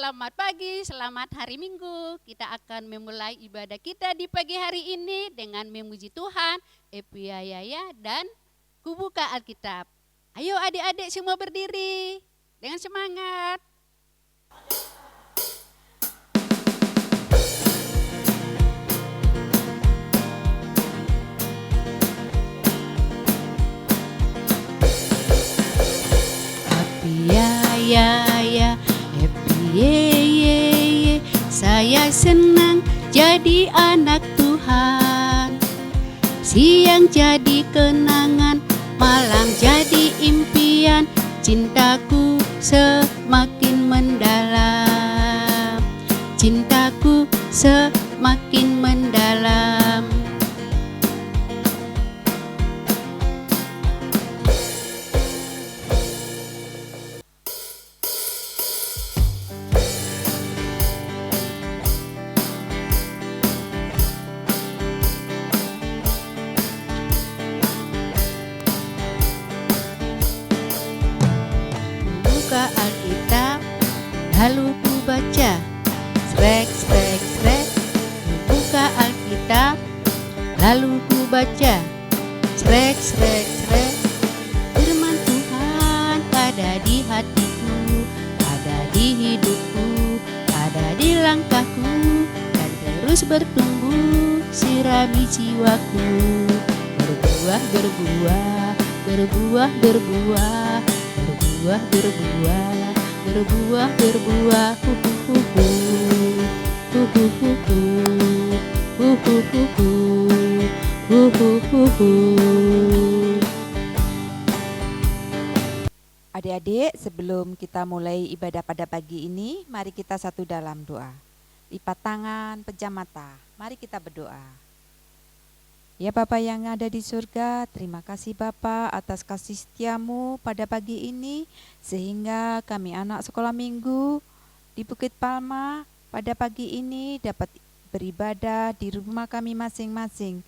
selamat pagi, selamat hari Minggu. Kita akan memulai ibadah kita di pagi hari ini dengan memuji Tuhan, Epiyayaya dan kubuka Alkitab. Ayo adik-adik semua berdiri dengan semangat. Epiyayaya, Epiyayaya, saya senang jadi anak Tuhan. Siang jadi kenangan, malam jadi impian, cintaku semakin mendalam, cintaku semakin mendalam. Buka Alkitab, lalu ku baca, srek, srek, srek. Buka Alkitab, lalu ku baca, srek, srek, srek. Firman Tuhan ada di hatiku, ada di hidupku, ada di langkahku, dan terus bertumbuh sirami jiwaku. Berbuah, berbuah, berbuah, berbuah, berbuah, berbuah, berbuah, berbuah, hu hu hu hu, hu hu hu hu, hu hu hu hu, hu hu hu hu. Adik-adik, sebelum kita mulai ibadah pada pagi ini, mari kita satu dalam doa. Lipat tangan, pejam mata. Mari kita berdoa. Ya Bapa yang ada di surga, terima kasih Bapa atas kasih setiamu pada pagi ini, sehingga kami anak sekolah minggu di Bukit Palma pada pagi ini dapat beribadah di rumah kami masing-masing.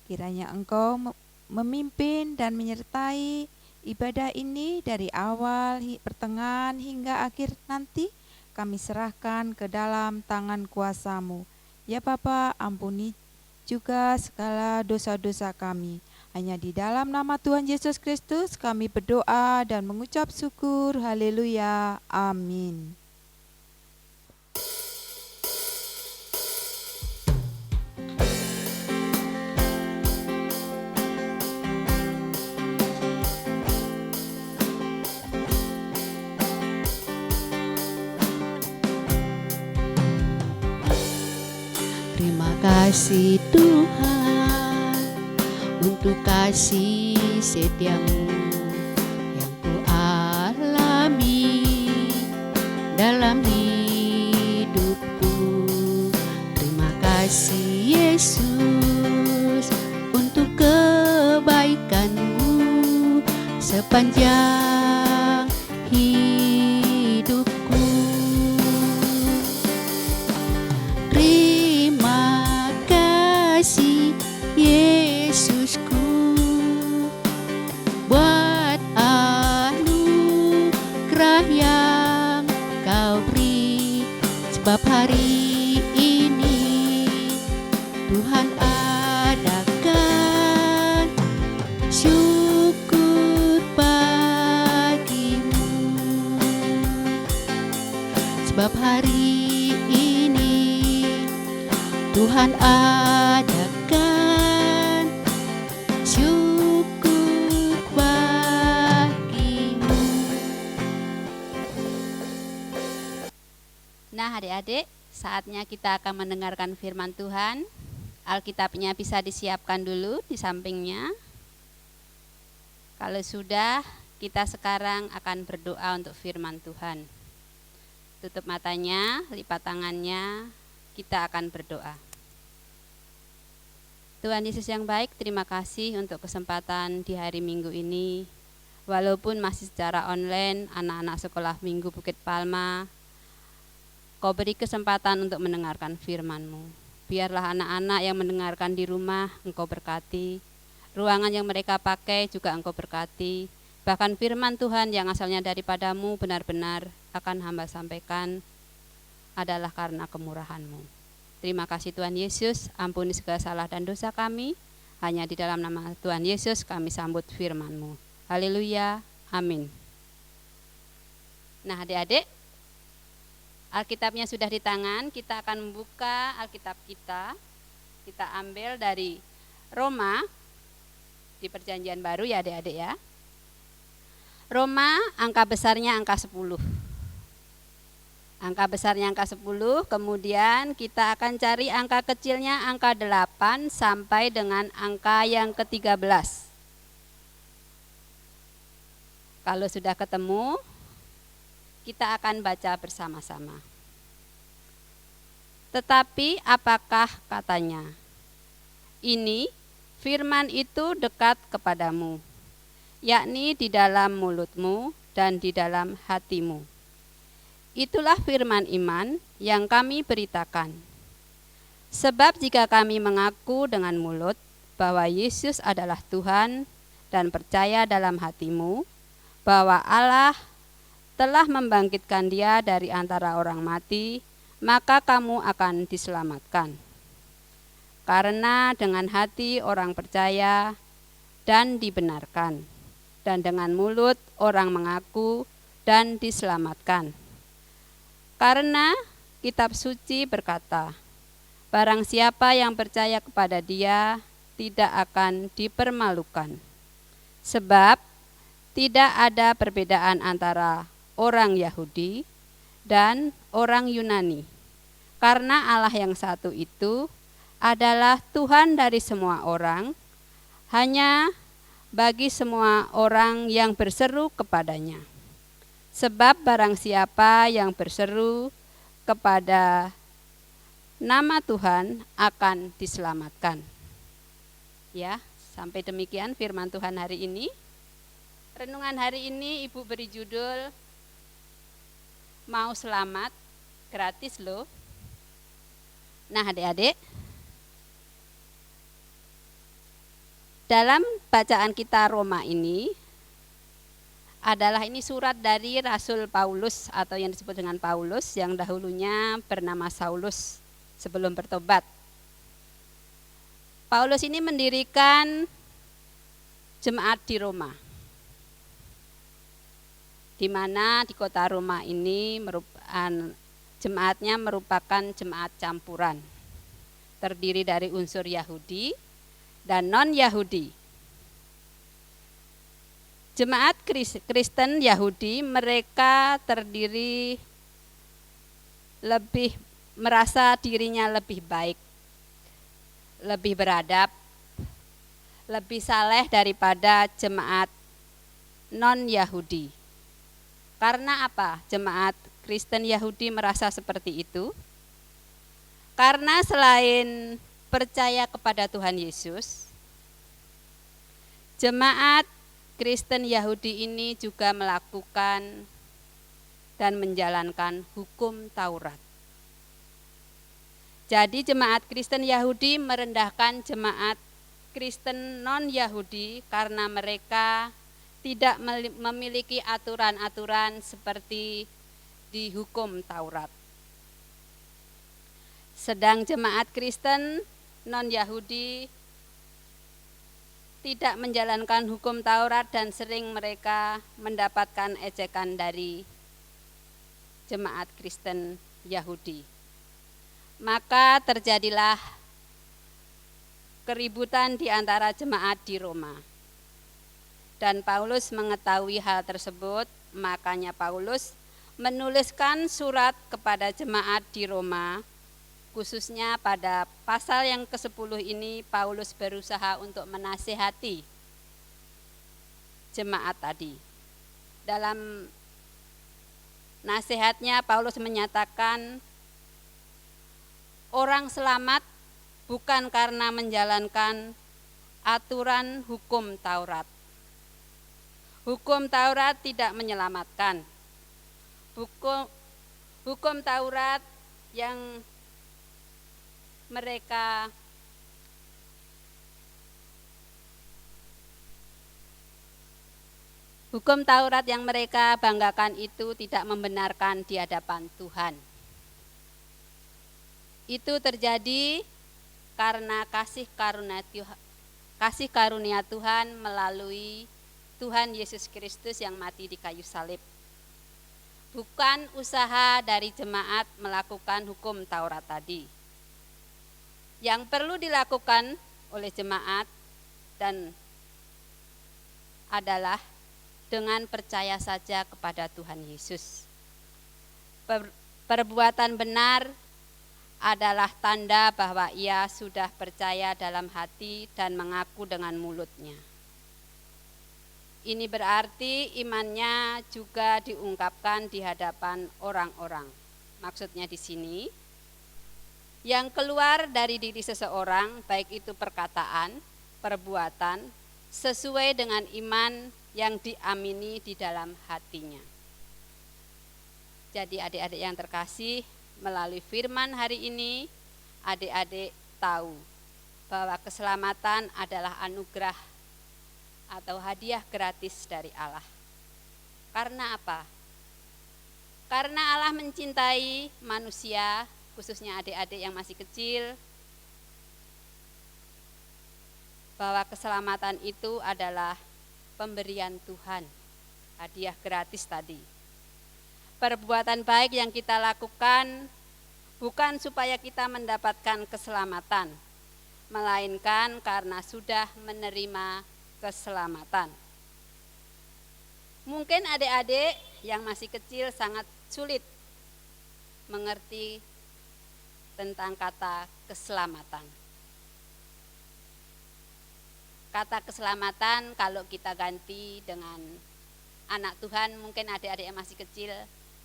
Kiranya Engkau memimpin dan menyertai ibadah ini dari awal, pertengahan hingga akhir nanti. Kami serahkan ke dalam tangan kuasa-Mu. Ya Bapa, ampuni juga segala dosa-dosa kami. Hanya di dalam nama Tuhan Yesus Kristus kami berdoa dan mengucap syukur. Haleluya. Amin. Terima kasih Tuhan untuk kasih setiamu yang ku alami dalam hidupku. Terima kasih Yesus untuk kebaikanmu sepanjang hidupku. Terima kasih Yesusku buat anugerah yang Kau beri, sebab hari ini Tuhan adakan syukur bagimu, sebab hari ini Tuhan adakan syukur bagimu. Nah adik-adik, saatnya kita akan mendengarkan firman Tuhan. Alkitabnya bisa disiapkan dulu di sampingnya. Kalau sudah, kita sekarang akan berdoa untuk firman Tuhan. Tutup matanya, lipat tangannya, kita akan berdoa. Tuhan Yesus yang baik, terima kasih untuk kesempatan di hari Minggu ini. Walaupun masih secara online, anak-anak sekolah Minggu Bukit Palma, Kau beri kesempatan untuk mendengarkan firman-Mu. Biarlah anak-anak yang mendengarkan di rumah Engkau berkati. Ruangan yang mereka pakai juga Engkau berkati. Bahkan firman Tuhan yang asalnya daripada-Mu benar-benar akan hamba sampaikan adalah karena kemurahan-Mu. Terima kasih Tuhan Yesus, ampuni segala salah dan dosa kami. Hanya di dalam nama Tuhan Yesus kami sambut firman-Mu. Haleluya, amin. Nah adik-adik, Alkitabnya sudah di tangan, kita akan membuka Alkitab kita. Kita ambil dari Roma, di perjanjian baru ya adik-adik ya. Roma angka besarnya angka 10. Angka besarnya angka 10, kemudian kita akan cari angka kecilnya angka 8 sampai dengan angka yang ke-13. Kalau sudah ketemu, kita akan baca bersama-sama. Tetapi apakah katanya? Ini firman itu dekat kepadamu, yakni di dalam mulutmu dan di dalam hatimu. Itulah firman iman yang kami beritakan. Sebab jika kami mengaku dengan mulut bahwa Yesus adalah Tuhan dan percaya dalam hatimu bahwa Allah telah membangkitkan Dia dari antara orang mati, maka kamu akan diselamatkan. Karena dengan hati orang percaya dan dibenarkan, dan dengan mulut orang mengaku dan diselamatkan. Karena kitab suci berkata, barang siapa yang percaya kepada Dia tidak akan dipermalukan. Sebab tidak ada perbedaan antara orang Yahudi dan orang Yunani. Karena Allah yang satu itu adalah Tuhan dari semua orang, hanya bagi semua orang yang berseru kepadanya. Sebab barang siapa yang berseru kepada nama Tuhan akan diselamatkan. Ya, sampai demikian firman Tuhan hari ini. Renungan hari ini Ibu beri judul Mau Selamat, gratis loh. Nah adik-adik, dalam bacaan kita Roma ini adalah ini surat dari Rasul Paulus atau yang disebut dengan Paulus yang dahulunya bernama Saulus sebelum bertobat. Paulus ini mendirikan jemaat di Roma, di mana di kota Roma ini jemaatnya merupakan jemaat campuran, terdiri dari unsur Yahudi dan non-Yahudi. Jemaat Kristen Yahudi mereka terdiri merasa dirinya lebih baik, lebih beradab, lebih saleh daripada jemaat non-Yahudi. Karena apa? Jemaat Kristen Yahudi merasa seperti itu? Karena selain percaya kepada Tuhan Yesus, jemaat Kristen Yahudi ini juga melakukan dan menjalankan hukum Taurat. Jadi jemaat Kristen Yahudi merendahkan jemaat Kristen non-Yahudi karena mereka tidak memiliki aturan-aturan seperti di hukum Taurat. Sedang jemaat Kristen non-Yahudi tidak menjalankan hukum Taurat dan sering mereka mendapatkan ejekan dari jemaat Kristen Yahudi. Maka terjadilah keributan di antara jemaat di Roma. Dan Paulus mengetahui hal tersebut, makanya Paulus menuliskan surat kepada jemaat di Roma. Khususnya pada pasal yang ke-10 ini Paulus berusaha untuk menasihati jemaat tadi. Dalam nasihatnya Paulus menyatakan orang selamat bukan karena menjalankan aturan hukum Taurat. Hukum Taurat tidak menyelamatkan. Hukum Taurat yang mereka banggakan itu tidak membenarkan di hadapan Tuhan. Itu terjadi karena kasih karunia Tuhan melalui Tuhan Yesus Kristus yang mati di kayu salib. Bukan usaha dari jemaat melakukan hukum Taurat tadi. Yang perlu dilakukan oleh jemaat dan adalah dengan percaya saja kepada Tuhan Yesus. Perbuatan benar adalah tanda bahwa ia sudah percaya dalam hati dan mengaku dengan mulutnya. Ini berarti imannya juga diungkapkan di hadapan orang-orang. Maksudnya di sini, yang keluar dari diri seseorang, baik itu perkataan, perbuatan, sesuai dengan iman yang diamini di dalam hatinya. Jadi adik-adik yang terkasih, melalui firman hari ini, adik-adik tahu bahwa keselamatan adalah anugerah atau hadiah gratis dari Allah. Karena apa? Karena Allah mencintai manusia, khususnya adik-adik yang masih kecil, bahwa keselamatan itu adalah pemberian Tuhan, hadiah gratis tadi. Perbuatan baik yang kita lakukan bukan supaya kita mendapatkan keselamatan, melainkan karena sudah menerima keselamatan. Mungkin adik-adik yang masih kecil sangat sulit mengerti tentang kata keselamatan. Kata keselamatan kalau kita ganti dengan anak Tuhan, mungkin adik-adik yang masih kecil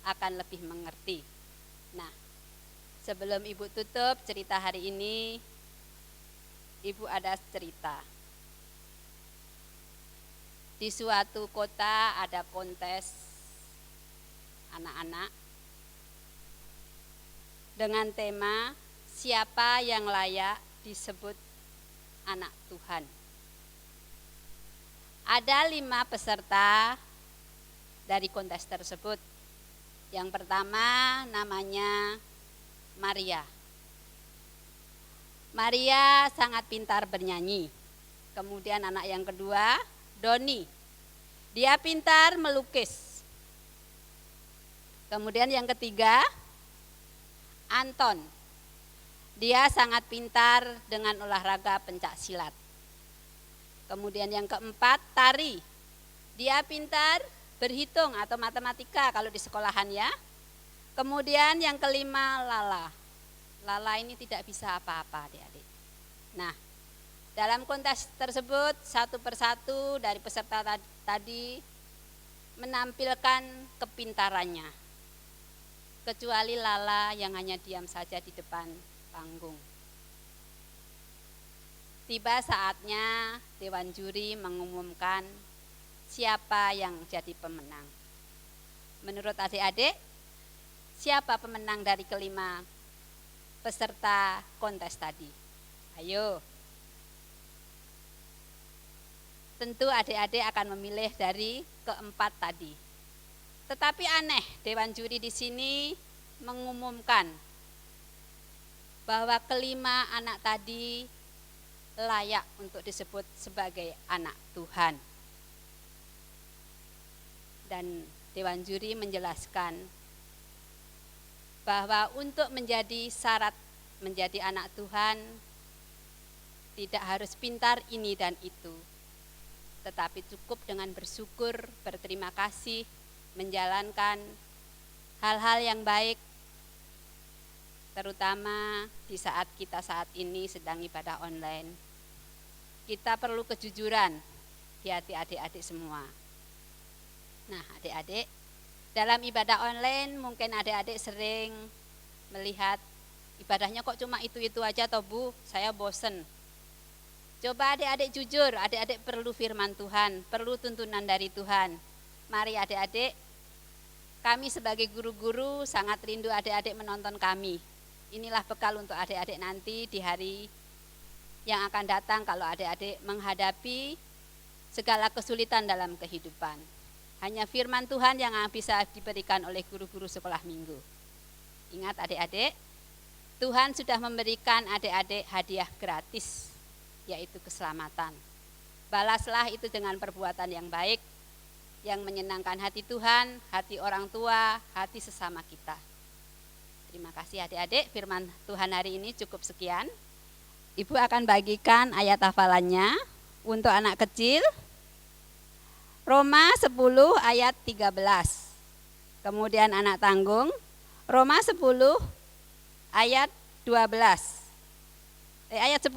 akan lebih mengerti. Nah, sebelum Ibu tutup cerita hari ini, Ibu ada cerita. Di suatu kota ada kontes anak-anak dengan tema siapa yang layak disebut anak Tuhan. Ada 5 peserta dari kontes tersebut. Yang pertama namanya Maria. Maria sangat pintar bernyanyi. Kemudian anak yang kedua, Doni. Dia pintar melukis. Kemudian yang ketiga, Anton. Dia sangat pintar dengan olahraga pencak silat. Kemudian yang keempat, Tari. Dia pintar berhitung atau matematika kalau di sekolahan ya. Kemudian yang kelima, Lala. Lala ini tidak bisa apa-apa adik-adik. Nah, dalam kontes tersebut satu persatu dari peserta tadi menampilkan kepintarannya. Kecuali Lala yang hanya diam saja di depan panggung. Tiba saatnya Dewan Juri mengumumkan siapa yang jadi pemenang. Menurut adik-adik, siapa pemenang dari kelima peserta kontes tadi? Ayo. Tentu adik-adik akan memilih dari keempat tadi. Tetapi aneh, Dewan Juri di sini mengumumkan bahwa kelima anak tadi layak untuk disebut sebagai anak Tuhan. Dan Dewan Juri menjelaskan bahwa untuk menjadi syarat menjadi anak Tuhan tidak harus pintar ini dan itu, tetapi cukup dengan bersyukur, berterima kasih, menjalankan hal-hal yang baik, terutama di saat kita saat ini sedang ibadah online. Kita perlu kejujuran di hati adik-adik semua. Nah, adik-adik, dalam ibadah online mungkin adik-adik sering melihat ibadahnya kok cuma itu-itu aja toh Bu, saya bosen. Coba adik-adik jujur, adik-adik perlu firman Tuhan, perlu tuntunan dari Tuhan. Mari adik-adik, kami sebagai guru-guru sangat rindu adik-adik menonton kami. Inilah bekal untuk adik-adik nanti di hari yang akan datang kalau adik-adik menghadapi segala kesulitan dalam kehidupan. Hanya firman Tuhan yang bisa diberikan oleh guru-guru sekolah minggu. Ingat adik-adik, Tuhan sudah memberikan adik-adik hadiah gratis, yaitu keselamatan. Balaslah itu dengan perbuatan yang baik, yang menyenangkan hati Tuhan, hati orang tua, hati sesama kita. Terima kasih adik-adik, firman Tuhan hari ini cukup sekian. Ibu akan bagikan ayat hafalannya untuk anak kecil. Roma 10 ayat 13. Kemudian anak tanggung, Roma 10 ayat 12. Ayat 10.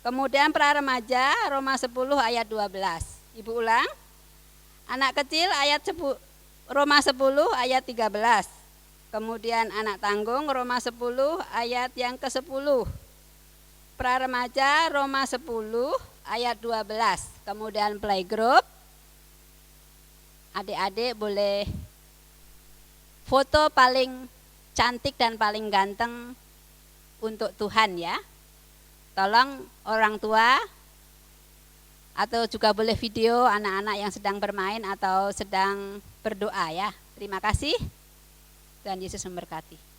Kemudian pra remaja, Roma 10 ayat 12. Ibu ulang. Anak kecil ayat Roma 10 ayat 13. Kemudian anak tanggung Roma 10 ayat yang ke-10. Pra remaja Roma 10 ayat 12. Kemudian playgroup. Adik-adik boleh foto paling cantik dan paling ganteng untuk Tuhan ya. Tolong orang tua atau juga boleh video anak-anak yang sedang bermain atau sedang berdoa ya. Terima kasih. Tuhan Yesus memberkati.